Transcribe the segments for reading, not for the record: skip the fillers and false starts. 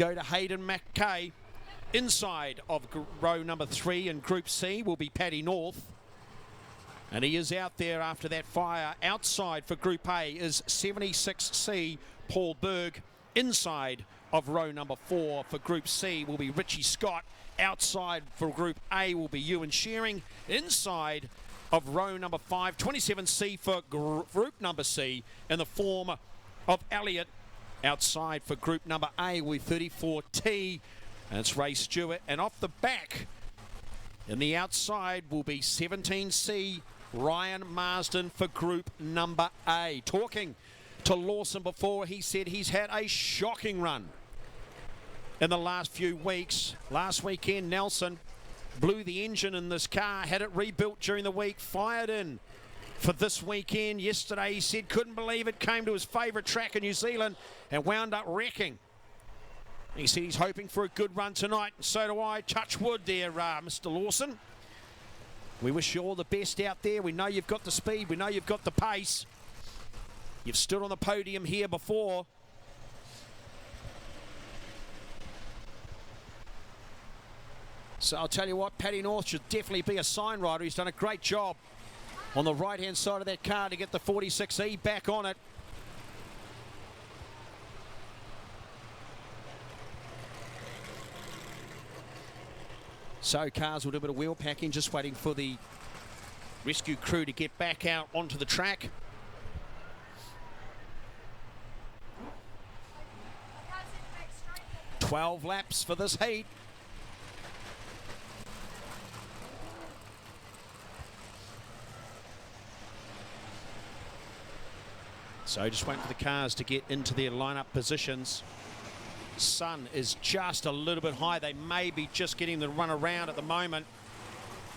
go to Hayden McKay. Inside of row number 3 in Group C will be Paddy North. And he is out there after that fire. Outside for Group A is 76C Paul Berg. Inside of row number 4 for Group C will be Richie Scott. Outside for Group A will be Ewan Shearing. Inside of row number 5, 27C for Group number C in the form of Elliott. Outside for Group number A will be 34T. And it's Ray Stewart. And off the back in the outside will be 17C Ryan Marsden for Group number A. Talking to Lawson before, he said he's had a shocking run in the last few weeks. Last weekend, Nelson blew the engine in this car, had it rebuilt during the week, fired in for this weekend. Yesterday, he said couldn't believe it, came to his favourite track in New Zealand and wound up wrecking. He said he's hoping for a good run tonight, and so do I. Touch wood there, Mr. Lawson. We wish you all the best out there. We know you've got the speed. We know you've got the pace. You've stood on the podium here before. So I'll tell you what, Paddy North should definitely be a sign rider. He's done a great job on the right-hand side of that car to get the 46E back on it. So cars will do a bit of wheel packing, just waiting for the rescue crew to get back out onto the track. "12 laps for this heat. So just waiting for the cars to get into their lineup positions. Sun is just a little bit high. They may be just getting the run around at the moment.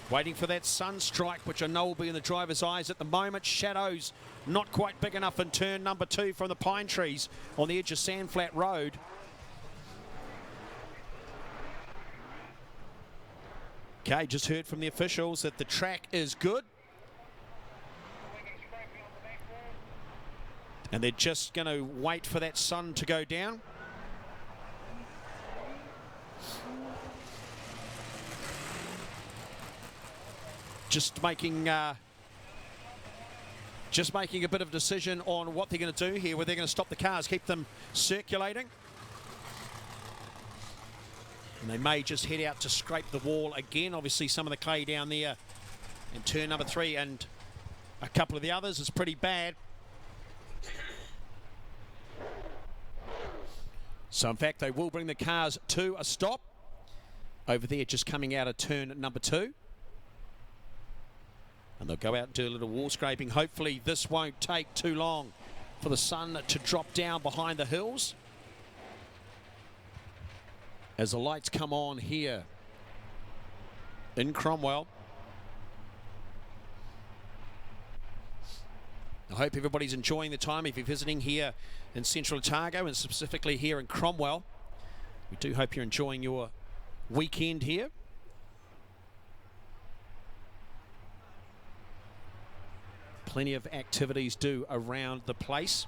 Waiting for that sun strike, which I know will be in the driver's eyes at the moment. Shadows not quite big enough in turn number 2 from the pine trees on the edge of Sandflat Road. Okay, just heard from the officials that the track is good. And they're just going to wait for that sun to go down. Just making a bit of a decision on what they're going to do here, where they're going to stop the cars, keep them circulating. And they may just head out to scrape the wall again. Obviously, some of the clay down there in turn number 3 and a couple of the others is pretty bad. So, in fact, they will bring the cars to a stop over there, just coming out of turn number 2. And they'll go out and do a little wall scraping. Hopefully this won't take too long for the sun to drop down behind the hills. As the lights come on here in Cromwell. I hope everybody's enjoying the time if you're visiting here in Central Otago and specifically here in Cromwell. We do hope you're enjoying your weekend here. Plenty of activities do around the place,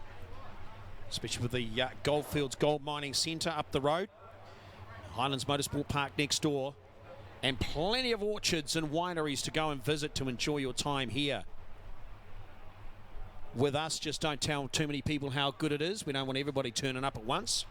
especially with the Goldfields Gold Mining Centre up the road, Highlands Motorsport Park next door, and plenty of orchards and wineries to go and visit to enjoy your time here with us. Just don't tell too many people how good it is. We don't want everybody turning up at once.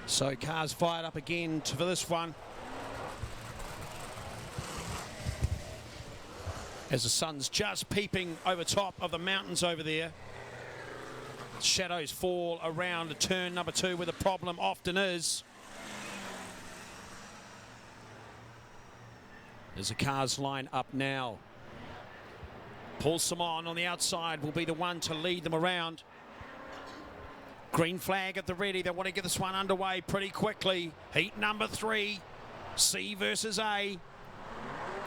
So cars fired up again for this one. As the sun's just peeping over top of the mountains over there. Shadows fall around turn number 2 where the problem often is. As the cars line up now. Paul Simon on the outside will be the one to lead them around. Green flag at the ready. They want to get this one underway pretty quickly. Heat number 3. C versus A.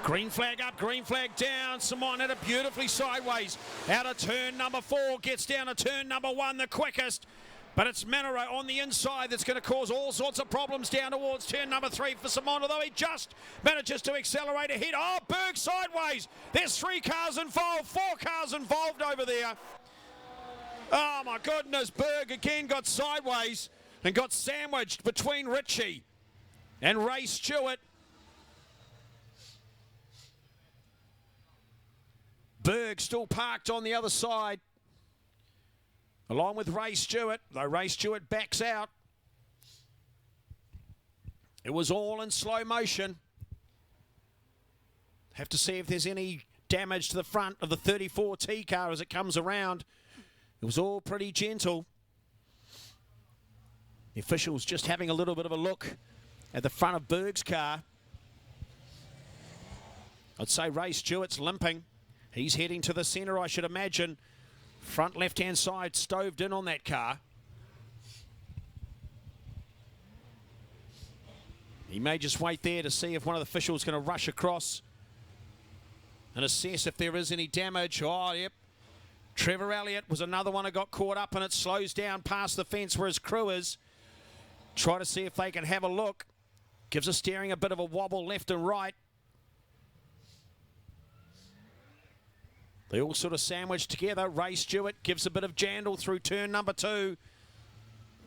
Green flag up, green flag down. Simon had it beautifully sideways. Out of turn number 4, gets down to turn number 1 the quickest. But it's Manero on the inside that's going to cause all sorts of problems down towards turn number 3 for Simon, although he just manages to accelerate ahead. Oh, Berg sideways. There's 3 cars involved, 4 cars involved over there. Oh my goodness, Berg again got sideways and got sandwiched between Richie and Ray Stewart. Berg still parked on the other side, along with Ray Stewart, though Ray Stewart backs out. It was all in slow motion. Have to see if there's any damage to the front of the 34T car as it comes around. It was all pretty gentle. The officials just having a little bit of a look at the front of Berg's car. I'd say Ray Stewart's limping. He's heading to the centre, I should imagine. Front left-hand side stoved in on that car. He may just wait there to see if one of the officials is going to rush across and assess if there is any damage. Oh, yep. Trevor Elliott was another one who got caught up, and it slows down past the fence where his crew is. Try to see if they can have a look. Gives the steering a bit of a wobble left and right. They all sort of sandwiched together. Ray Stewart gives a bit of jandle through turn number 2.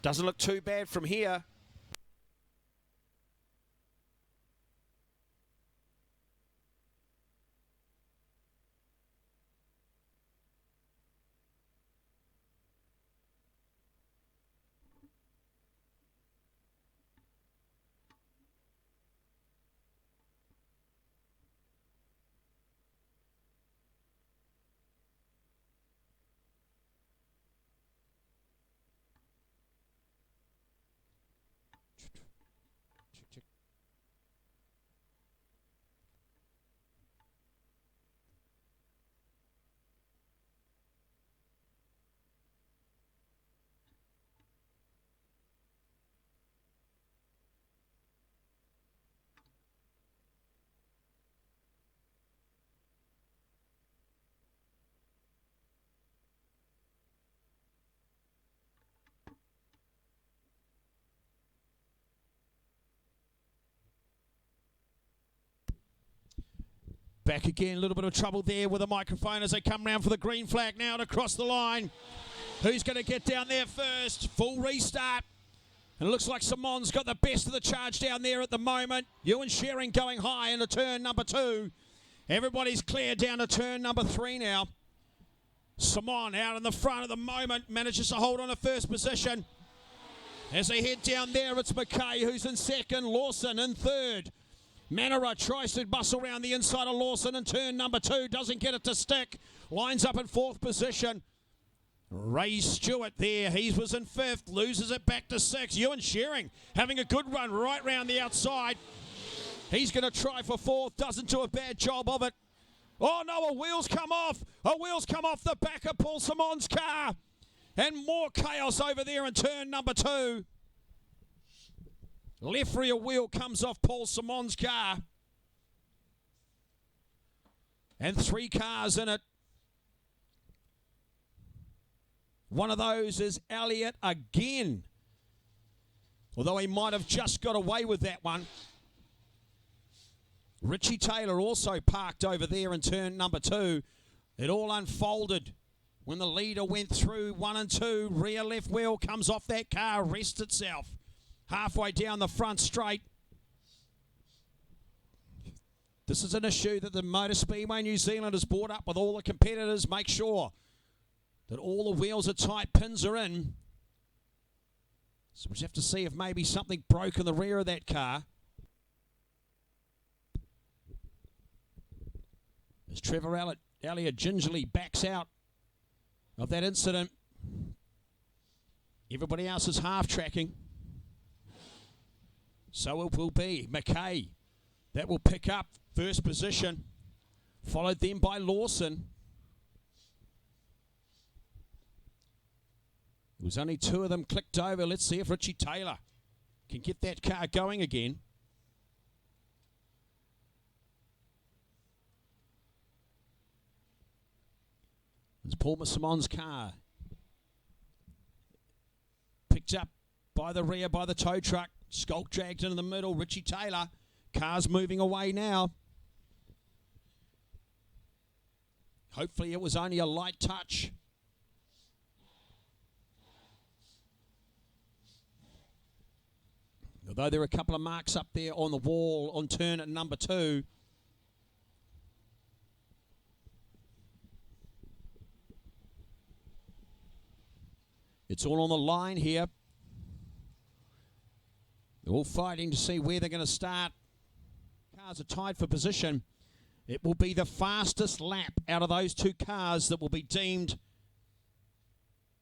Doesn't look too bad from here. Back again, a little bit of trouble there with the microphone as they come round for the green flag now to cross the line. Who's going to get down there first? Full restart. And it looks like Simon's got the best of the charge down there at the moment. Ewan Shearing going high into turn number 2. Everybody's clear down to turn number 3 now. Simon out in the front at the moment, manages to hold on to first position. As they head down there, it's McKay who's in second, Lawson in third. Manera tries to bustle around the inside of Lawson in turn number 2. Doesn't get it to stick. Lines up in 4th position. Ray Stewart there. He was in 5th. Loses it back to 6th. Ewan Shearing having a good run right round the outside. He's going to try for 4th. Doesn't do a bad job of it. Oh no, a wheel's come off. A wheel's come off the back of Paul Simon's car. And more chaos over there in turn number 2. Left rear wheel comes off Paul Simon's car. And 3 cars in it. One of those is Elliott again. Although he might have just got away with that one. Richie Taylor also parked over there in turn number 2. It all unfolded when the leader went through 1 and 2. Rear left wheel comes off that car, rests itself. Halfway down the front straight. This is an issue that the Motor Speedway New Zealand has brought up with all the competitors. Make sure that all the wheels are tight, pins are in. So we'll just have to see if maybe something broke in the rear of that car. As Trevor Elliott gingerly backs out of that incident. Everybody else is half-tracking. So it will be McKay. That will pick up first position. Followed then by Lawson. It was only two of them clicked over. Let's see if Richie Taylor can get that car going again. It's Paul Simon's car. Picked up by the rear by the tow truck. Skulk dragged into the middle. Richie Taylor. Car's moving away now. Hopefully it was only a light touch. Although there are a couple of marks up there on the wall on turn at number 2. It's all on the line here. They're all fighting to see where they're going to start. Cars are tied for position. It will be the fastest lap out of those two cars that will be deemed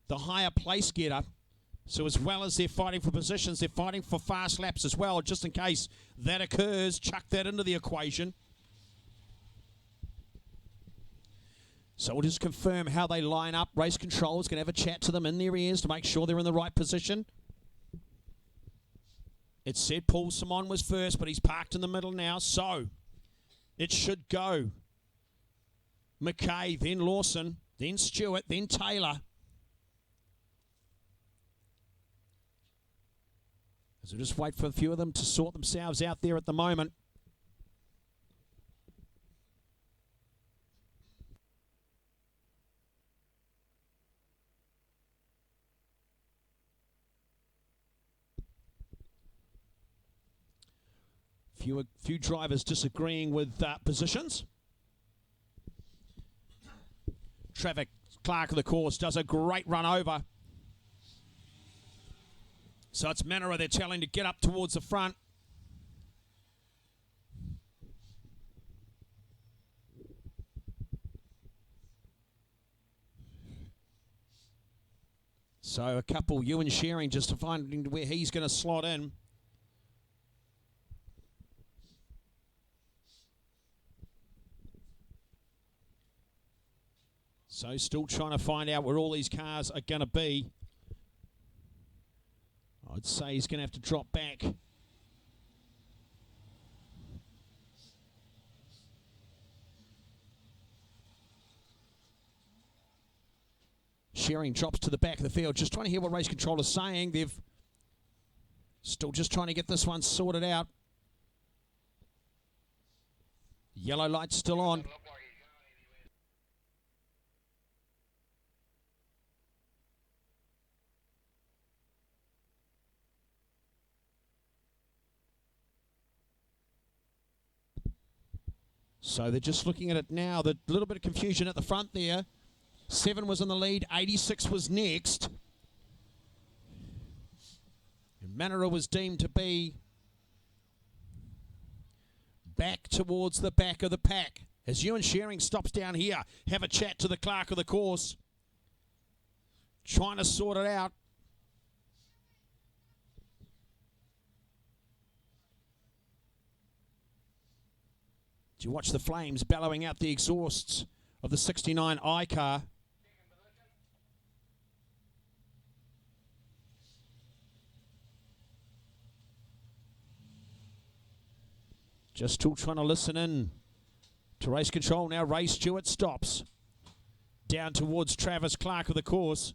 the higher place getter. So as well as they're fighting for positions, they're fighting for fast laps as well. Just in case that occurs, chuck that into the equation. So we'll just confirm how they line up. Race control is going to have a chat to them in their ears to make sure they're in the right position. It said Paul Simon was first, but he's parked in the middle now. So it should go McKay, then Lawson, then Stewart, then Taylor. So just wait for a few of them to sort themselves out there at the moment. Few drivers disagreeing with positions. Trevor Clark of the course does a great run over. So it's Manera they're telling to get up towards the front. So a couple, Ewan Shearing just to find where he's going to slot in. So still trying to find out where all these cars are going to be. I'd say he's going to have to drop back. Shearing drops to the back of the field. Just trying to hear what race control is saying. They've still just trying to get this one sorted out. Yellow light's still on. So they're just looking at it now. The little bit of confusion at the front there. 7 was in the lead. 86 was next. And Manera was deemed to be back towards the back of the pack. As Ewan Shearing stops down here, have a chat to the clerk of the course. Trying to sort it out. Do you watch the flames bellowing out the exhausts of the 69i car? Just still trying to listen in to race control. Now Ray Stewart stops. Down towards Travis Clark of the course.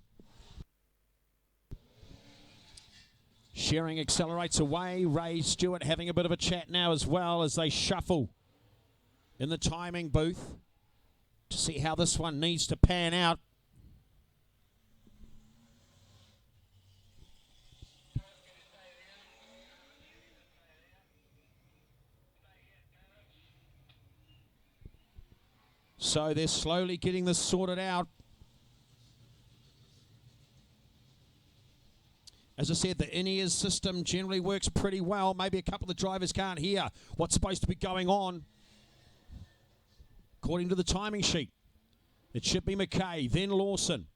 Shearing accelerates away. Ray Stewart having a bit of a chat now as well as they shuffle in the timing booth to see how this one needs to pan out. So they're slowly getting this sorted out. As I said, the in-ears system generally works pretty well. Maybe a couple of drivers can't hear what's supposed to be going on. According to the timing sheet, it should be McKay, then Lawson.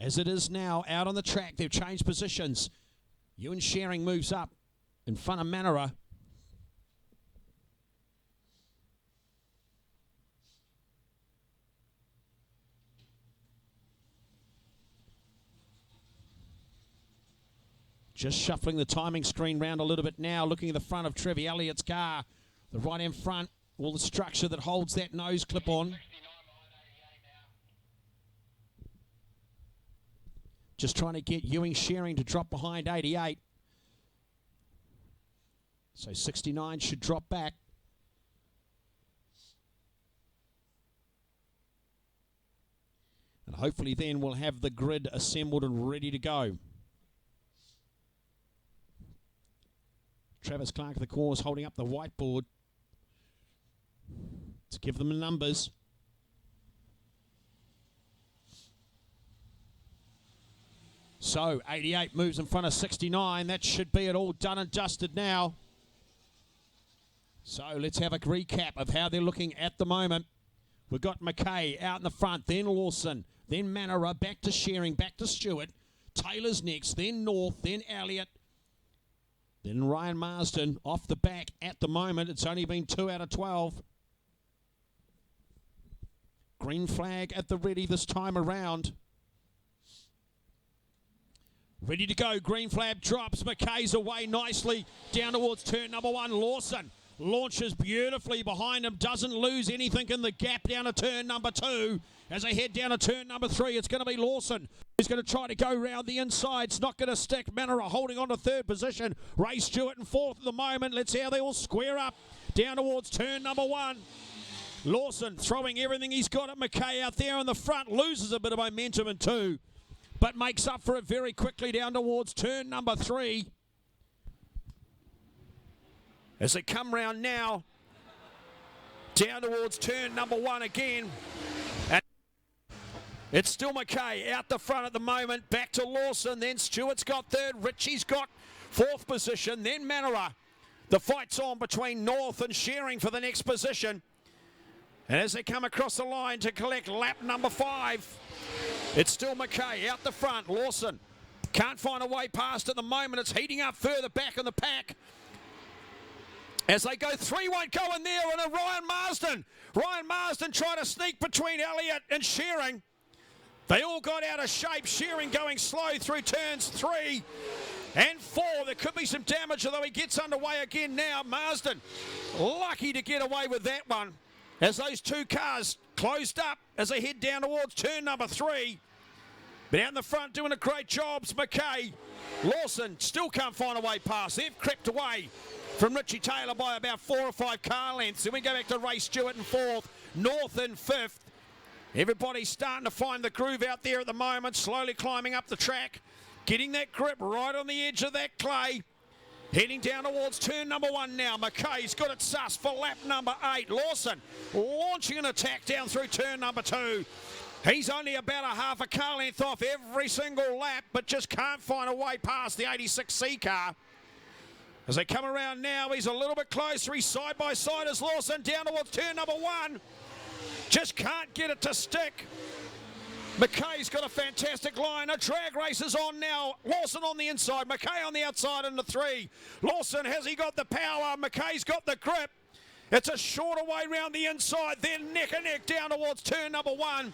As it is now, out on the track, they've changed positions. Ewan Shearing moves up in front of Manara. Just shuffling the timing screen round a little bit now, looking at the front of Trevi Elliott's car. The right in front, all the structure that holds that nose clip on. Just trying to get Ewing Shearing to drop behind 88. So 69 should drop back. And hopefully then we'll have the grid assembled and ready to go. Travis Clark of the course holding up the whiteboard to give them the numbers. So 88 moves in front of 69. That should be it all done and dusted now. So let's have a recap of how they're looking at the moment. We've got McKay out in the front, then Lawson, then Manara, back to Shearing, back to Stewart. Taylor's next, then North, then Elliott. Then Ryan Marsden off the back at the moment. It's only been 2 out of 12. Green flag at the ready this time around. Ready to go. Green flag drops. McKay's away nicely down towards turn number 1. Lawson launches beautifully behind him. Doesn't lose anything in the gap down to turn number 2. As they head down to turn number 3, it's going to be Lawson who's going to try to go round the inside. It's not going to stick. Manara holding on to 3rd position. Ray Stewart in 4th at the moment. Let's see how they all square up down towards turn number 1. Lawson throwing everything he's got at McKay out there in the front. Loses a bit of momentum in 2, but makes up for it very quickly down towards turn number 3. As they come round now, down towards turn number 1 again. And it's still McKay out the front at the moment. Back to Lawson, then Stewart's got 3rd. Richie's got 4th position, then Manara. The fight's on between North and Shearing for the next position. And as they come across the line to collect lap number 5, it's still McKay out the front. Lawson can't find a way past at the moment. It's heating up further back in the pack. As they go, 3 won't go in there, and a Ryan Marsden trying to sneak between Elliott and Shearing. They all got out of shape. Shearing going slow through turns 3 and 4. There could be some damage, although he gets underway again now. Marsden lucky to get away with that one. As those 2 cars closed up as they head down towards turn number 3. But out in the front doing a great job, it's McKay. Lawson still can't find a way past. They've crept away from Richie Taylor by about 4 or 5 car lengths. And we go back to Ray Stewart in 4th, North in 5th. Everybody's starting to find the groove out there at the moment, slowly climbing up the track, getting that grip right on the edge of that clay. Heading down towards turn number 1 now. McKay's got it sus for lap number 8. Lawson launching an attack down through turn number 2. He's only about a half a car length off every single lap, but just can't find a way past the 86C car. As they come around now, he's a little bit closer. He's side by side as Lawson down towards turn number 1. Just can't get it to stick. McKay's got a fantastic line. A drag race is on now. Lawson on the inside. McKay on the outside in the 3. Lawson, has he got the power? McKay's got the grip. It's a shorter way round the inside. Then neck and neck down towards turn number 1.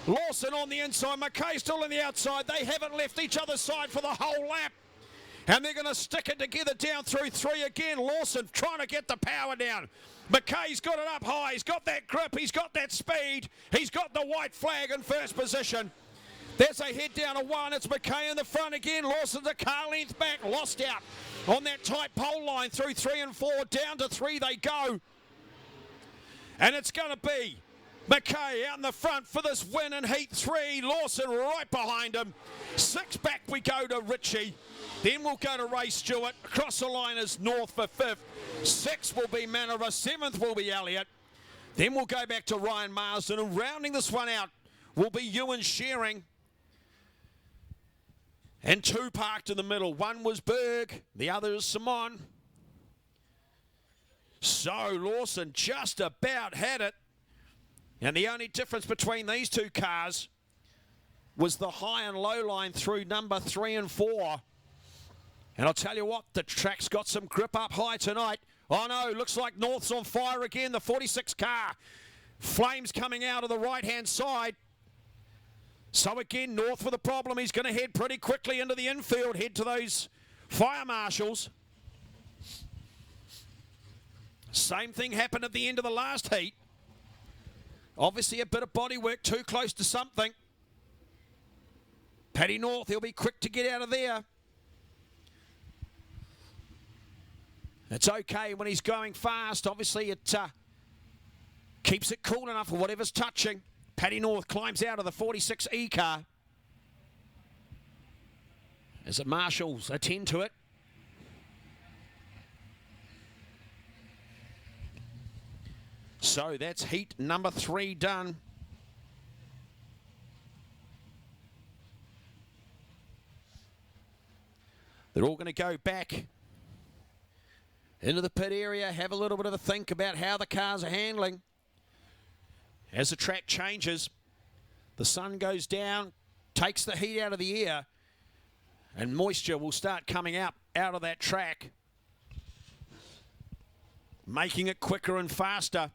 Lawson on the inside. McKay still on the outside. They haven't left each other's side for the whole lap. And they're going to stick it together down through 3 again. Lawson trying to get the power down. McKay's got it up high. He's got that grip. He's got that speed. He's got the white flag in 1st position. There's a head down to 1. It's McKay in the front again. Lawson's a car length back. Lost out on that tight pole line through 3 and 4. Down to 3 they go. And it's going to be McKay out in the front for this win in Heat 3. Lawson right behind him. 6 back we go to Richie. Then we'll go to Ray Stewart. Across the line is North for 5th. 6th will be Manara. 7th will be Elliott. Then we'll go back to Ryan Marsden. And rounding this one out will be Ewan Shearing. And 2 parked in the middle. One was Berg, the other is Simon. So Lawson just about had it. And the only difference between these 2 cars was the high and low line through number 3 and 4. And I'll tell you what, the track's got some grip up high tonight. Oh no, looks like North's on fire again, the 46 car. Flames coming out of the right-hand side. So again, North with a problem. He's going to head pretty quickly into the infield, head to those fire marshals. Same thing happened at the end of the last heat. Obviously a bit of body work, too close to something. Paddy North, he'll be quick to get out of there. It's okay when he's going fast. Obviously it keeps it cool enough for whatever's touching. Paddy North climbs out of the 46E car. As the marshals attend to it. So that's heat number 3 done. They're all going to go back into the pit area, have a little bit of a think about how the cars are handling. As the track changes, the sun goes down, takes the heat out of the air, and moisture will start coming out of that track, making it quicker and faster.